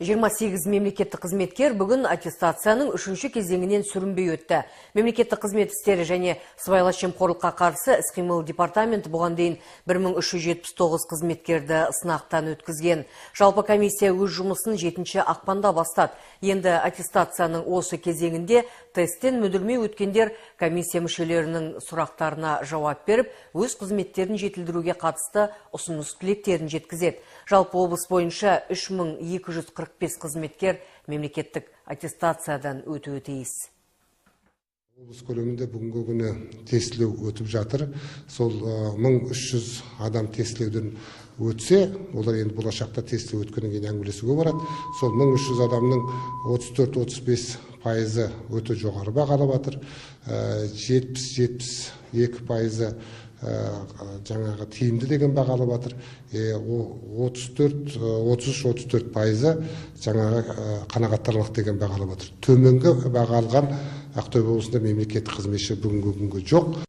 28 мемлекеттік қызметкер бүгін аттестацияның 3-ші кезеңінен сүрінбей өтті. Мемлекеттік қызмет істері және сыбайлас жемқорлыққа қарсы іс-қимыл департаменті бұған дейін 1379 қызметкерді сынақтан өткізген. Жалпы комиссия өз жұмысын 7 ақпанда бастады. Енді аттестацияның осы кезеңінде тесттен мүдірмей өткендер комиссия мүшелерінің сұрақтарына жауап беріп, өз қызметтерін жетілдіруге қатысты ұсыныс тілектерін жеткізеді. Жалпы облыс бойынша 3245 қызметкер мемлекеттік аттестациядан өтуі тиіс. Облыс көлемінде бүгінгі күні тестілеу өтіп жатыр. Сол 1300 адам тестілеуден өтсе, олар енді болашақта тестілеу өткеннен кейін әңгімелесуге барады. Сол 1300 адамның 34-35% өте жоғары бағалап жатыр. 70-72% жаңағы тиімді деген бағалап жатыр. 33-34% жаңағы қанағаттанарлық деген бағалап жатыр. Төменгі баға алған Ақтөбе облысында мемлекеттік қызметші бүгінгі күнге жоқ.